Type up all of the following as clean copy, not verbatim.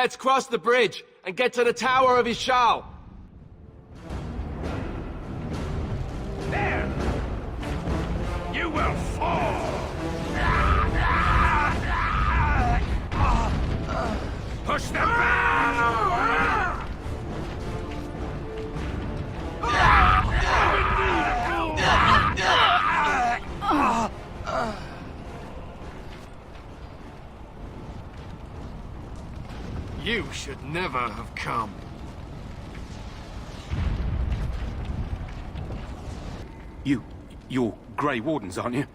Let's cross the bridge and get to the Tower of Ishal. There! You will fall! Push them back! You should never have come. You're Grey Wardens, aren't you?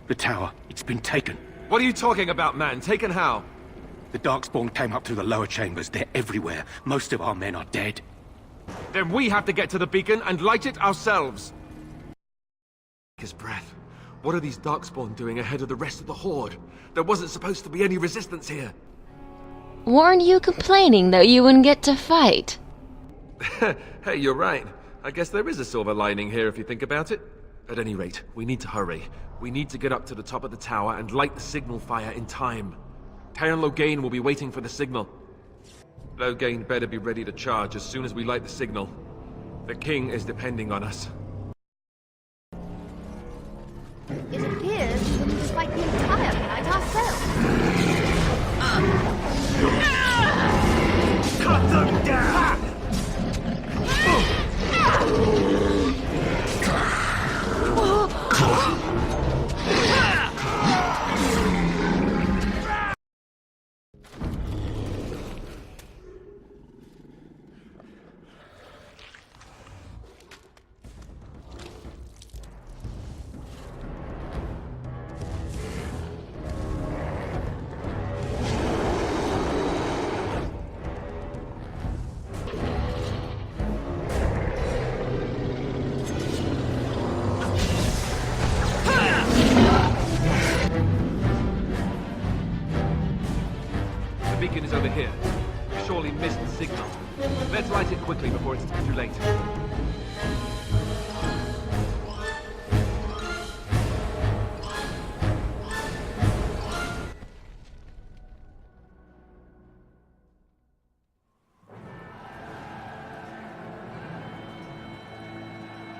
The tower, it's been taken. What are you talking about, man? Taken how? The Darkspawn came up through the lower chambers. They're everywhere. Most of our men are dead. Then we have to get to the beacon and light it ourselves. His breath. What are these Darkspawn doing ahead of the rest of the Horde? There wasn't supposed to be any resistance here. Weren't you complaining that you wouldn't get to fight? Hey, you're right. I guess there is a silver lining here if you think about it. At any rate, we need to hurry. We need to get up to the top of the tower and light the signal fire in time. Taron Loghain will be waiting for the signal. Loghain better be ready to charge as soon as we light the signal. The king is depending on us. It appears we will need to fight the entire night ourselves. Cut them down! The beacon is over here. We surely missed the signal. Let's light it quickly before it's too late.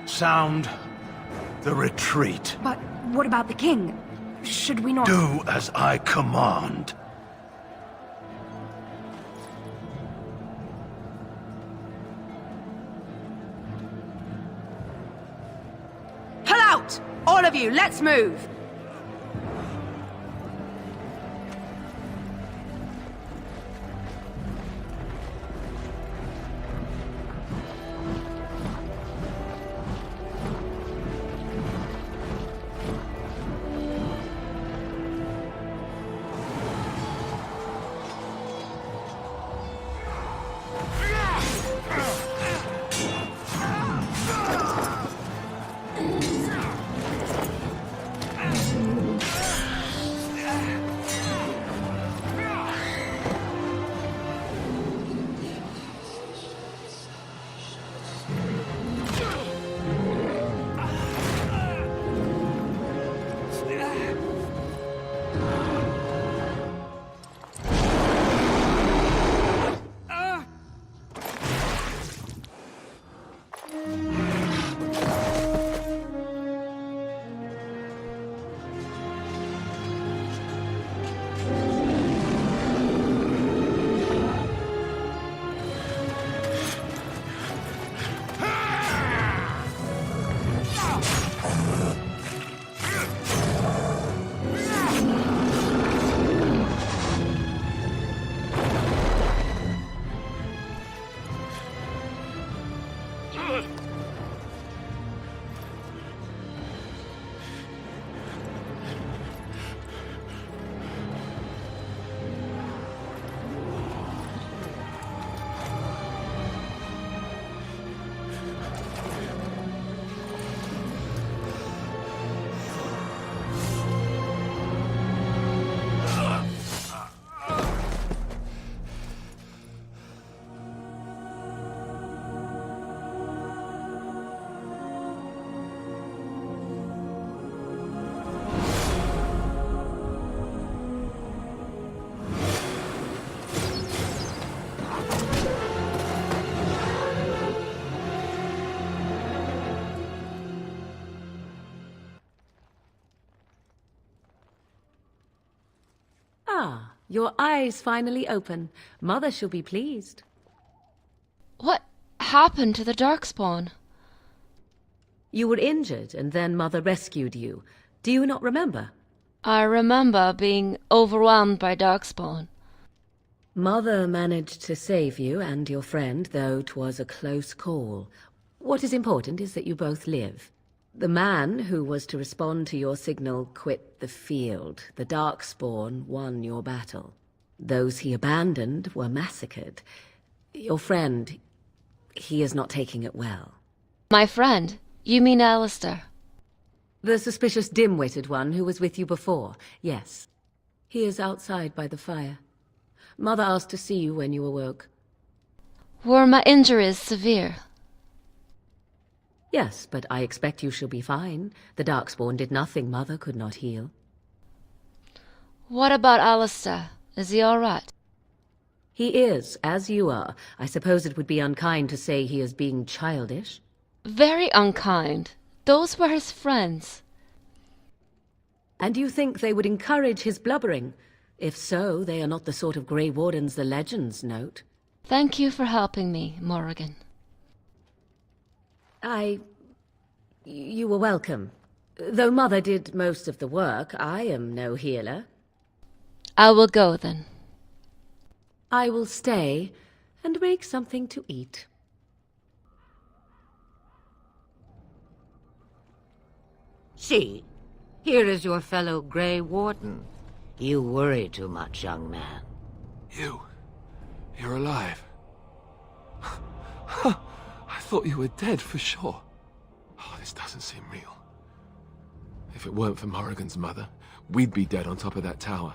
Sound the retreat. But what about the king? Should we not... Do as I command. Pull out! All of you, let's move! Your eyes finally open. Mother shall be pleased. What happened to the Darkspawn? You were injured, and then Mother rescued you. Do you not remember? I remember being overwhelmed by Darkspawn. Mother managed to save you and your friend, though 'twas a close call. What is important is that you both live. The man who was to respond to your signal quit the field. The Darkspawn won your battle. Those he abandoned were massacred. Your friend, he is not taking it well. My friend? You mean Alistair? The suspicious dim-witted one who was with you before, yes. He is outside by the fire. Mother asked to see you when you awoke. Were my injuries severe? Yes, but I expect you shall be fine. The Darkspawn did nothing Mother could not heal. What about Alistair? Is he all right? He is, as you are. I suppose it would be unkind to say he is being childish. Very unkind. Those were his friends. And you think they would encourage his blubbering? If so, they are not the sort of Grey Wardens the legends note. Thank you for helping me, Morrigan. You were welcome. Though Mother did most of the work, I am no healer. I will go then. I will stay and make something to eat. See, here is your fellow Grey Warden. You worry too much, young man. You're alive. I thought you were dead for sure. Oh, this doesn't seem real. If it weren't for Morrigan's mother, we'd be dead on top of that tower.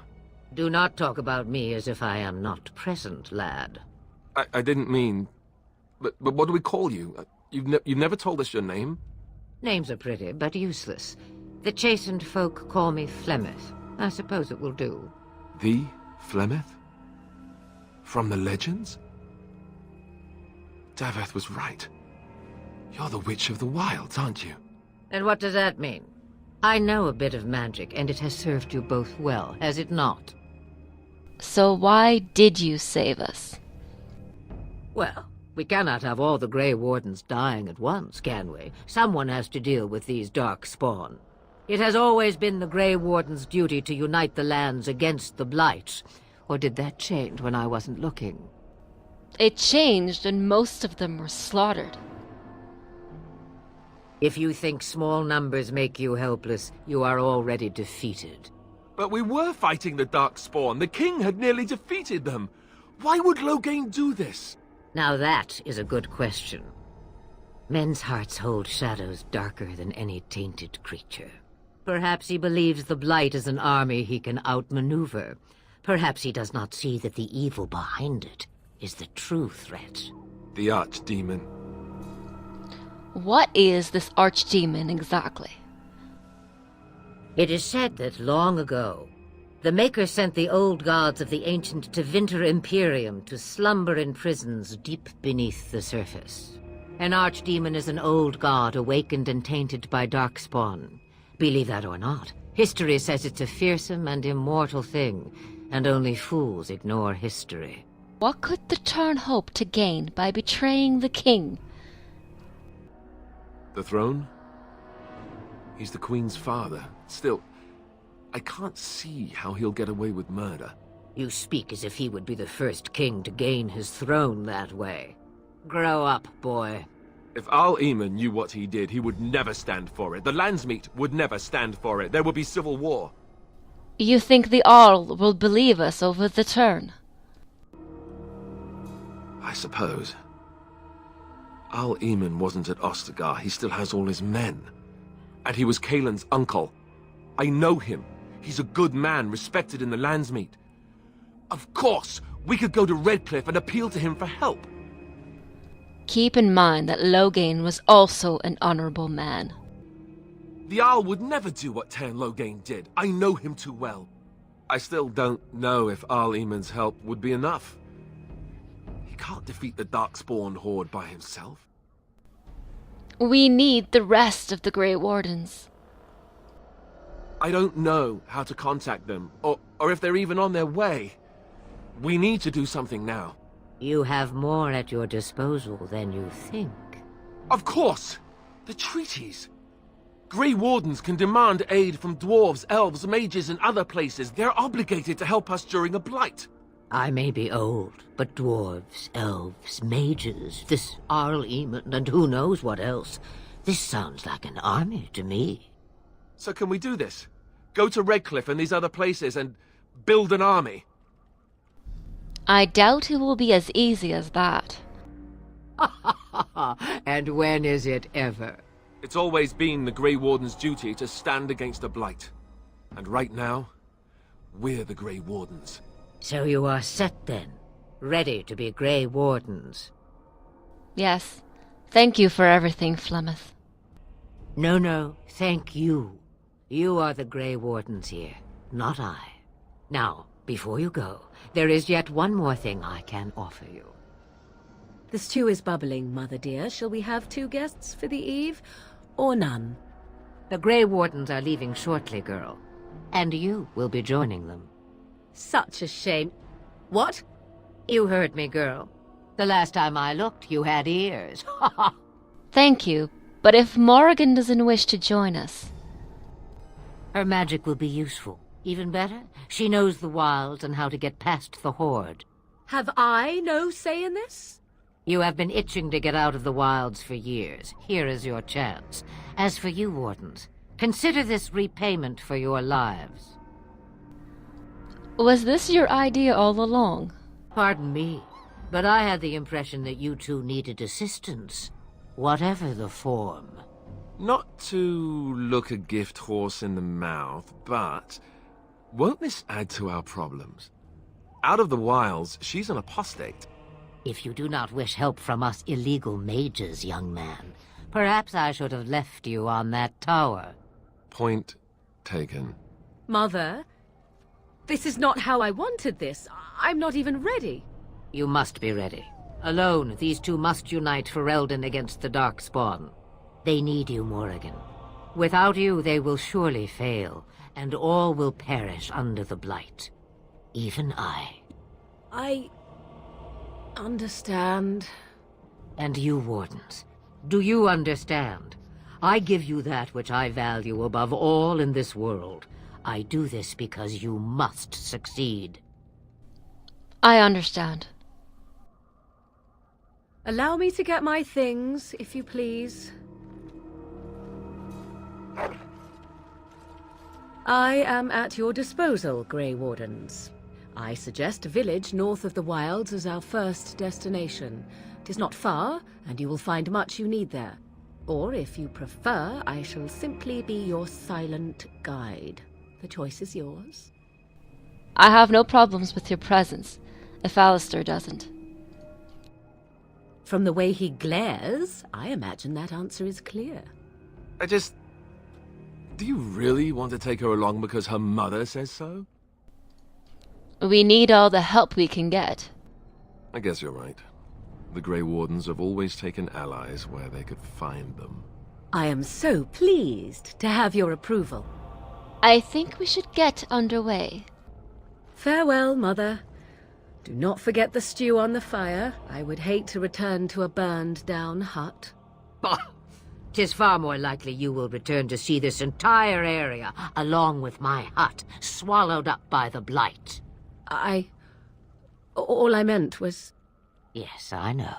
Do not talk about me as if I am not present, lad. I didn't mean... But what do we call you? You've never told us your name? Names are pretty, but useless. The chastened folk call me Flemeth. I suppose it will do. The Flemeth? From the legends? Daveth was right. You're the Witch of the Wilds, aren't you? And what does that mean? I know a bit of magic, and it has served you both well, has it not? So why did you save us? Well, we cannot have all the Grey Wardens dying at once, can we? Someone has to deal with these Darkspawn. It has always been the Grey Warden's duty to unite the lands against the Blight. Or did that change when I wasn't looking? It changed and most of them were slaughtered. If you think small numbers make you helpless, you are already defeated. But we were fighting the Darkspawn. The king had nearly defeated them. Why would Loghain do this? Now that is a good question. Men's hearts hold shadows darker than any tainted creature. Perhaps he believes the Blight is an army he can outmaneuver. Perhaps he does not see that the evil behind it is the true threat. The Archdemon. What is this archdemon exactly? It is said that long ago, the Maker sent the old gods of the ancient Tevinter Imperium to slumber in prisons deep beneath the surface. An archdemon is an old god awakened and tainted by Darkspawn. Believe that or not, history says it's a fearsome and immortal thing, and only fools ignore history. What could the Turn hope to gain by betraying the king? The throne? He's the Queen's father. Still, I can't see how he'll get away with murder. You speak as if he would be the first king to gain his throne that way. Grow up, boy. If Al-Eamon knew what he did, he would never stand for it. The Landsmeet would never stand for it. There would be civil war. You think the Arl will believe us over the Turn? I suppose. Al-Eamon wasn't at Ostagar. He still has all his men. And he was Kaelin's uncle. I know him. He's a good man, respected in the Landsmeet. Of course, we could go to Redcliffe and appeal to him for help. Keep in mind that Loghain was also an honorable man. The Arl would never do what Tairn Loghain did. I know him too well. I still don't know if Al-Eamon's help would be enough. He can't defeat the Darkspawn horde by himself. We need the rest of the Grey Wardens. I don't know how to contact them, or if they're even on their way. We need to do something now. You have more at your disposal than you think. Of course! The treaties! Grey Wardens can demand aid from dwarves, elves, mages, and other places. They're obligated to help us during a blight. I may be old, but dwarves, elves, mages, this Arl Eamon, and who knows what else. This sounds like an army to me. So can we do this? Go to Redcliffe and these other places and build an army? I doubt it will be as easy as that. And when is it ever? It's always been the Grey Warden's duty to stand against the blight. And right now, we're the Grey Wardens. So you are set then, ready to be Grey Wardens. Yes. Thank you for everything, Flemeth. No, thank you. You are the Grey Wardens here, not I. Now, before you go, there is yet one more thing I can offer you. The stew is bubbling, Mother dear. Shall we have 2 guests for the eve, or none? The Grey Wardens are leaving shortly, girl. And you will be joining them. Such a shame. What? You heard me, girl. The last time I looked, you had ears. Thank you, but if Morrigan doesn't wish to join us... Her magic will be useful. Even better, she knows the wilds and how to get past the Horde. Have I no say in this? You have been itching to get out of the wilds for years. Here is your chance. As for you, Wardens, consider this repayment for your lives. Was this your idea all along? Pardon me, but I had the impression that you two needed assistance, whatever the form. Not to look a gift horse in the mouth, but won't this add to our problems? Out of the wilds, she's an apostate. If you do not wish help from us illegal mages, young man, perhaps I should have left you on that tower. Point taken. Mother, this is not how I wanted this. I'm not even ready. You must be ready. Alone, these two must unite for Eldon against the Darkspawn. They need you, Morrigan. Without you, they will surely fail, and all will perish under the Blight. Even I. I... understand. And you, Wardens, do you understand? I give you that which I value above all in this world. I do this because you must succeed. I understand. Allow me to get my things, if you please. I am at your disposal, Grey Wardens. I suggest a village north of the wilds as our first destination. 'Tis not far, and you will find much you need there. Or, if you prefer, I shall simply be your silent guide. The choice is yours. I have no problems with your presence, if Alistair doesn't. From the way he glares, I imagine that answer is clear. Do you really want to take her along because her mother says so? We need all the help we can get. I guess you're right. The Grey Wardens have always taken allies where they could find them. I am so pleased to have your approval. I think we should get underway. Farewell, Mother. Do not forget the stew on the fire. I would hate to return to a burned-down hut. Bah! 'Tis far more likely you will return to see this entire area, along with my hut, swallowed up by the Blight. All I meant was... Yes, I know.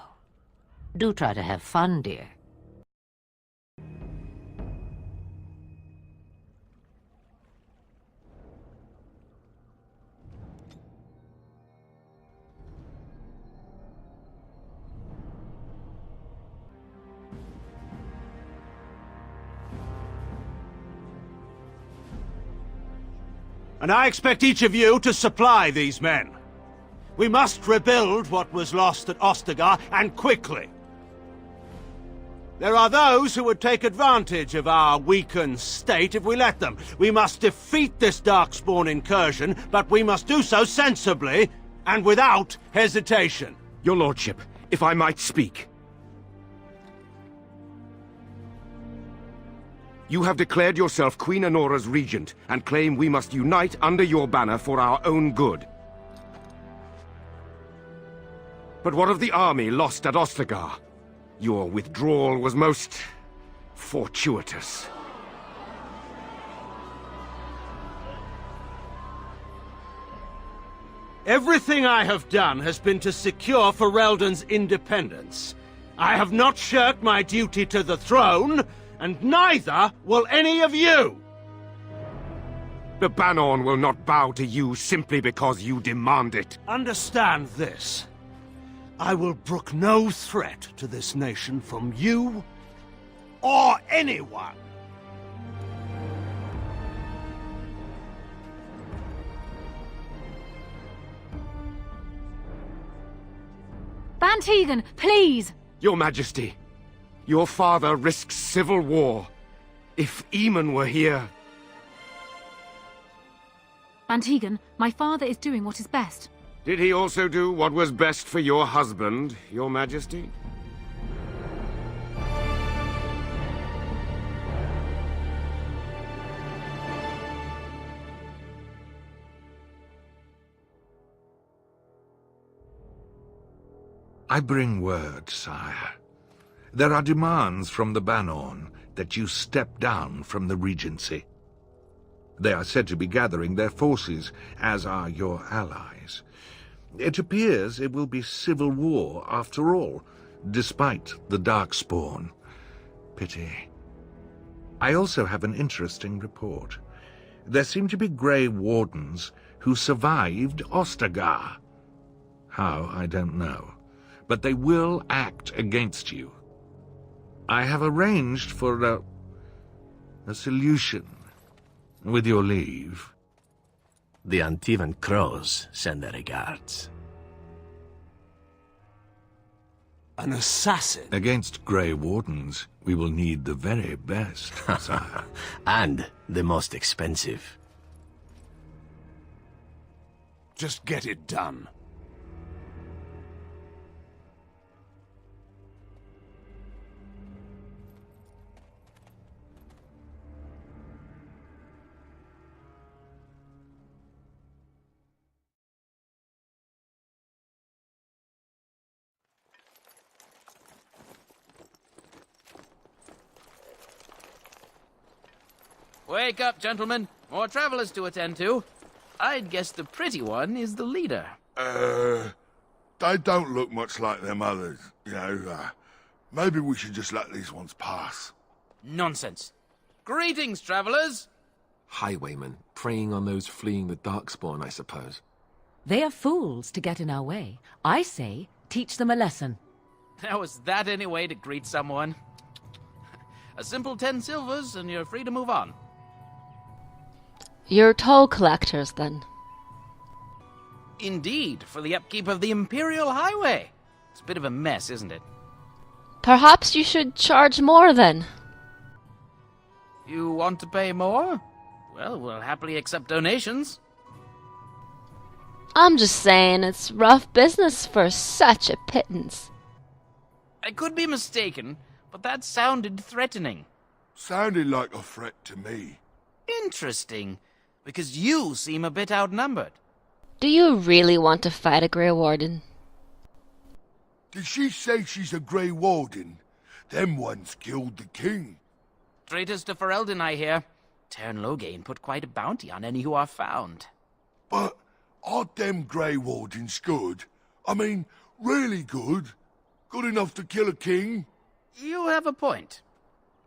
Do try to have fun, dear. And I expect each of you to supply these men. We must rebuild what was lost at Ostagar, and quickly. There are those who would take advantage of our weakened state if we let them. We must defeat this Darkspawn incursion, but we must do so sensibly and without hesitation. Your lordship, if I might speak. You have declared yourself Queen Honora's regent, and claim we must unite under your banner for our own good. But what of the army lost at Ostagar? Your withdrawal was most fortuitous. Everything I have done has been to secure Ferelden's independence. I have not shirked my duty to the throne, and neither will any of you! The Bannorn will not bow to you simply because you demand it. Understand this. I will brook no threat to this nation from you or anyone. Van Tegan, please! Your Majesty, your father risks civil war. If Eamon were here... Van Tegan, my father is doing what is best. Did he also do what was best for your husband, your Majesty? I bring word, sire. There are demands from the Bannorn that you step down from the Regency. They are said to be gathering their forces, as are your allies. It appears it will be civil war after all, despite the Darkspawn. Pity. I also have an interesting report. There seem to be Grey Wardens who survived Ostagar. How, I don't know. But they will act against you. I have arranged for a solution, with your leave. The Antivan Crows send their regards. An assassin? Against Grey Wardens, we will need the very best, sire. And the most expensive. Just get it done. Wake up, gentlemen. More travelers to attend to. I'd guess the pretty one is the leader. They don't look much like them others, you know. Maybe we should just let these ones pass. Nonsense. Greetings, travelers. Highwaymen, preying on those fleeing the Darkspawn, I suppose. They are fools to get in our way. I say, teach them a lesson. Now, is that any way to greet someone? A simple 10 silvers, and you're free to move on. You're toll collectors, then. Indeed, for the upkeep of the Imperial Highway. It's a bit of a mess, isn't it? Perhaps you should charge more, then. You want to pay more? Well, we'll happily accept donations. I'm just saying, it's rough business for such a pittance. I could be mistaken, but that sounded threatening. Sounded like a threat to me. Interesting, because you seem a bit outnumbered. Do you really want to fight a Grey Warden? Did she say she's a Grey Warden? Them ones killed the king. Traitors to Ferelden, I hear. Tern Loghain put quite a bounty on any who are found. But aren't them Grey Wardens good? I mean, really good? Good enough to kill a king? You have a point.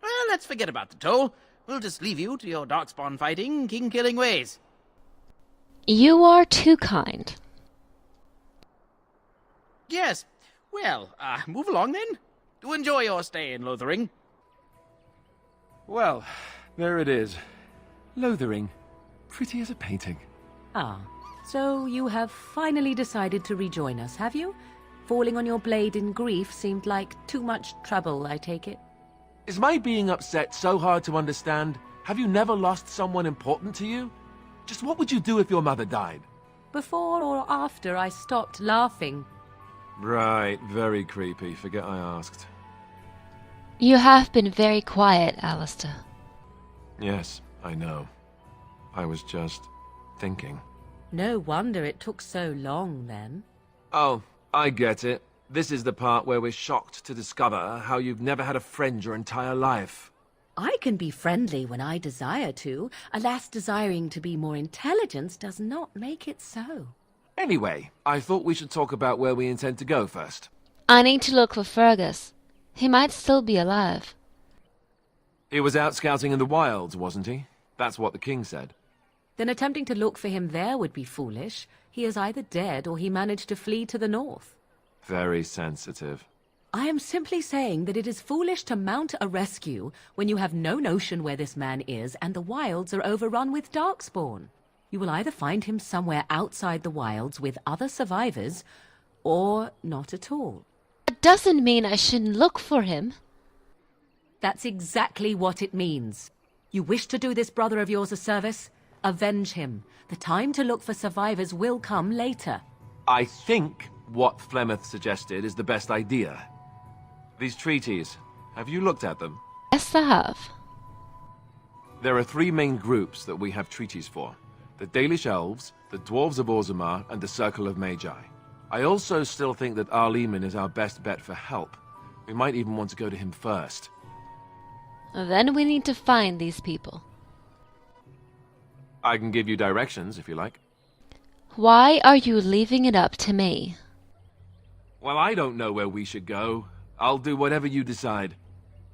Well, let's forget about the toll. We'll just leave you to your Darkspawn fighting, king-killing ways. You are too kind. Yes. Well, move along then. Do enjoy your stay in Lothering. Well, there it is. Lothering. Pretty as a painting. Ah, so you have finally decided to rejoin us, have you? Falling on your blade in grief seemed like too much trouble, I take it. Is my being upset so hard to understand? Have you never lost someone important to you? Just what would you do if your mother died? Before or after I stopped laughing. Right, very creepy. Forget I asked. You have been very quiet, Alistair. Yes, I know. I was just thinking. No wonder it took so long, then. Oh, I get it. This is the part where we're shocked to discover how you've never had a friend your entire life. I can be friendly when I desire to. Alas, desiring to be more intelligent does not make it so. Anyway, I thought we should talk about where we intend to go first. I need to look for Fergus. He might still be alive. He was out scouting in the wilds, wasn't he? That's what the king said. Then attempting to look for him there would be foolish. He is either dead or he managed to flee to the north. Very sensitive. I am simply saying that it is foolish to mount a rescue when you have no notion where this man is and the wilds are overrun with darkspawn. You will either find him somewhere outside the wilds with other survivors, or not at all. That doesn't mean I shouldn't look for him. That's exactly what it means. You wish to do this brother of yours a service? Avenge him. The time to look for survivors will come later. I think what Flemeth suggested is the best idea. These treaties, have you looked at them? Yes, I have. There are three main groups that we have treaties for. The Dalish Elves, the Dwarves of Orzammar, and the Circle of Magi. I also still think that Arleman is our best bet for help. We might even want to go to him first. Then we need to find these people. I can give you directions, if you like. Why are you leaving it up to me? Well, I don't know where we should go. I'll do whatever you decide.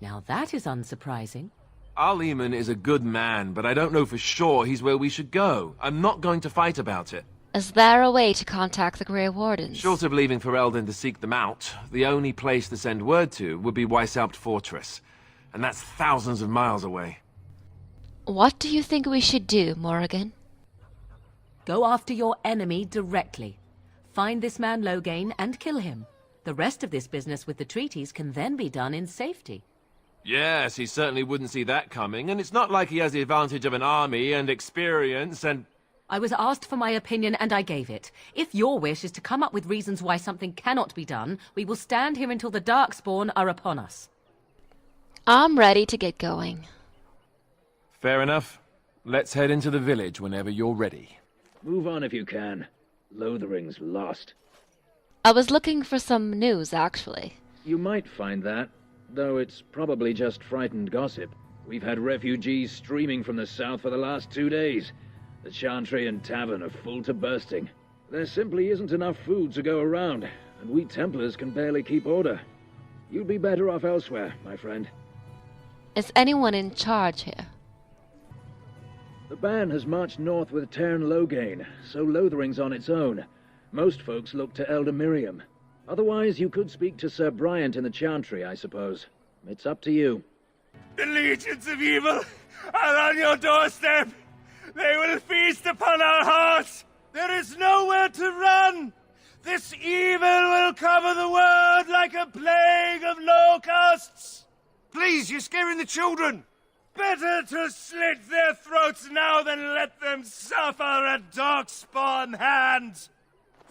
Now that is unsurprising. Arleman is a good man, but I don't know for sure he's where we should go. I'm not going to fight about it. Is there a way to contact the Grey Wardens? Short of leaving Ferelden to seek them out, the only place to send word to would be Weishaupt Fortress. And that's thousands of miles away. What do you think we should do, Morrigan? Go after your enemy directly. Find this man Loghain and kill him. The rest of this business with the treaties can then be done in safety. Yes, he certainly wouldn't see that coming, and it's not like he has the advantage of an army and experience and... I was asked for my opinion and I gave it. If your wish is to come up with reasons why something cannot be done, we will stand here until the Darkspawn are upon us. I'm ready to get going. Fair enough. Let's head into the village whenever you're ready. Move on if you can. Lothering's lost. I was looking for some news, actually. You might find that, though it's probably just frightened gossip. We've had refugees streaming from the south for the last 2 days. The Chantry and Tavern are full to bursting. There simply isn't enough food to go around, and we Templars can barely keep order. You'd be better off elsewhere, my friend. Is anyone in charge here? The band has marched north with Tairn Loghain, so Lothering's on its own. Most folks look to Elder Miriam. Otherwise, you could speak to Sir Bryant in the Chantry, I suppose. It's up to you. The legions of evil are on your doorstep. They will feast upon our hearts. There is nowhere to run. This evil will cover the world like a plague of locusts. Please, you're scaring the children! Better to slit their throats now than let them suffer at Darkspawn hands.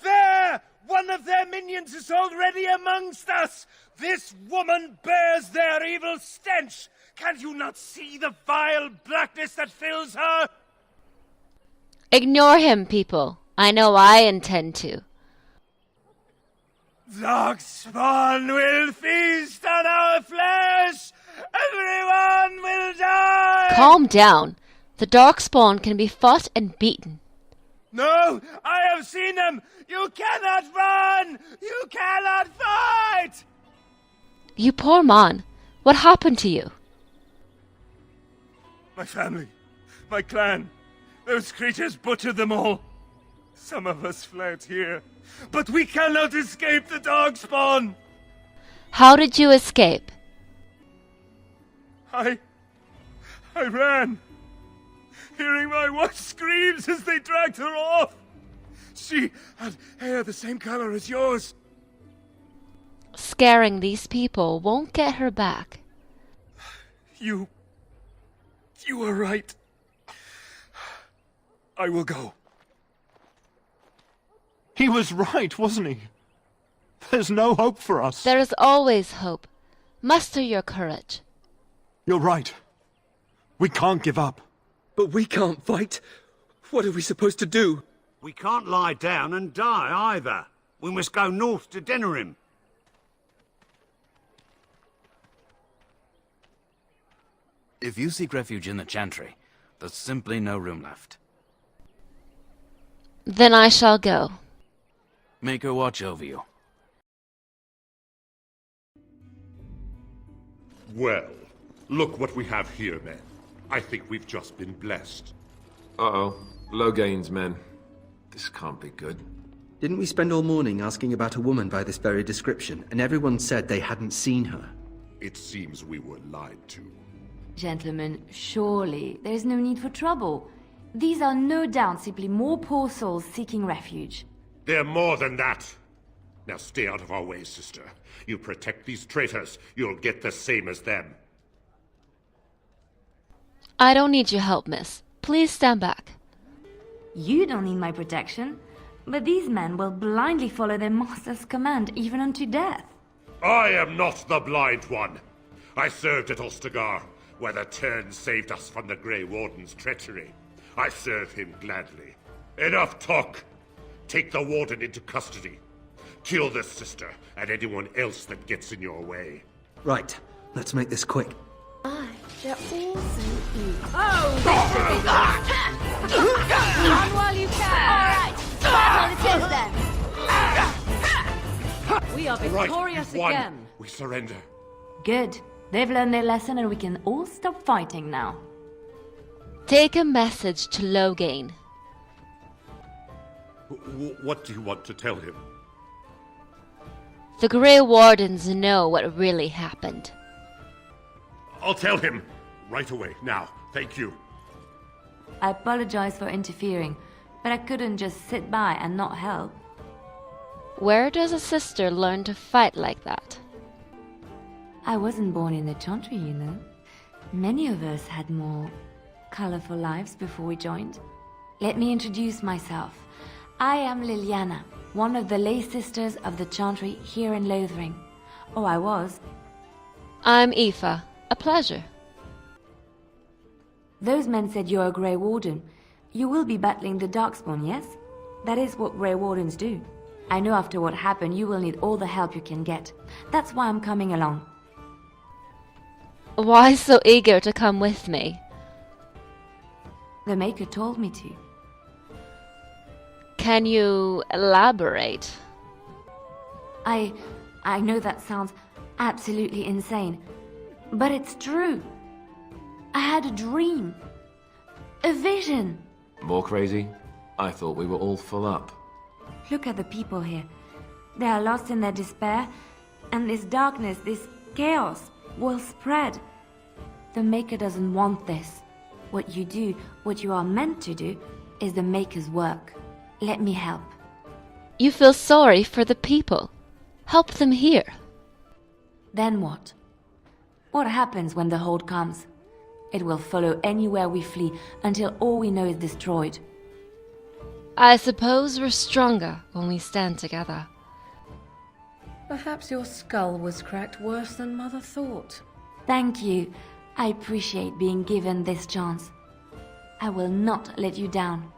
There! One of their minions is already amongst us! This woman bears their evil stench! Can you not see the vile blackness that fills her? Ignore him, people. I know I intend to. Darkspawn will feast on our flesh! Everyone will die! Calm down. The Darkspawn can be fought and beaten. No! I have seen them! You cannot run! You cannot fight! You poor man. What happened to you? My family, my clan, those creatures butchered them all. Some of us fled here, but we cannot escape the Darkspawn! How did you escape? I ran, hearing my wife's screams as they dragged her off. She had hair the same color as yours. Scaring these people won't get her back. You were right. I will go. He was right, wasn't he? There's no hope for us. There is always hope. Muster your courage. You're right. We can't give up. But we can't fight. What are we supposed to do? We can't lie down and die either. We must go north to Denerim. If you seek refuge in the Chantry, there's simply no room left. Then I shall go. Make her watch over you. Well, look what we have here, men. I think we've just been blessed. Uh-oh. Logain's men. This can't be good. Didn't we spend all morning asking about a woman by this very description, and everyone said they hadn't seen her? It seems we were lied to. Gentlemen, surely there's no need for trouble. These are no doubt simply more poor souls seeking refuge. They're more than that. Now stay out of our way, sister. You protect these traitors, you'll get the same as them. I don't need your help, miss. Please stand back. You don't need my protection, but these men will blindly follow their master's command even unto death. I am not the blind one. I served at Ostagar, where the Turn saved us from the Grey Warden's treachery. I serve him gladly. Enough talk! Take the Warden into custody. Kill this sister and anyone else that gets in your way. Right, let's make this quick. They're all so eager. Oh, this should be good. Run while you can. All right, battle it is then. We are victorious again. We surrender. Good. They've learned their lesson and we can all stop fighting now. Take a message to Logain. What do you want to tell him? The Grey Wardens know what really happened. I'll tell him. Right away, now. Thank you. I apologize for interfering, but I couldn't just sit by and not help. Where does a sister learn to fight like that? I wasn't born in the Chantry, you know. Many of us had more colorful lives before we joined. Let me introduce myself. I am Liliana, one of the lay sisters of the Chantry here in Lothering. Oh, I was. I'm Aoife. A pleasure. Those men said you're a Grey Warden. You will be battling the Darkspawn, yes? That is what Grey Wardens do. I know after what happened you will need all the help you can get. That's why I'm coming along. Why so eager to come with me? The Maker told me to. Can you elaborate? I know that sounds absolutely insane, but it's true. I had a dream. A vision. More crazy? I thought we were all full up. Look at the people here. They are lost in their despair, and this darkness, this chaos, will spread. The Maker doesn't want this. What you do, what you are meant to do, is the Maker's work. Let me help. You feel sorry for the people. Help them here. Then what? What happens when the Horde comes? It will follow anywhere we flee until all we know is destroyed. I suppose we're stronger when we stand together. Perhaps your skull was cracked worse than Mother thought. Thank you. I appreciate being given this chance. I will not let you down.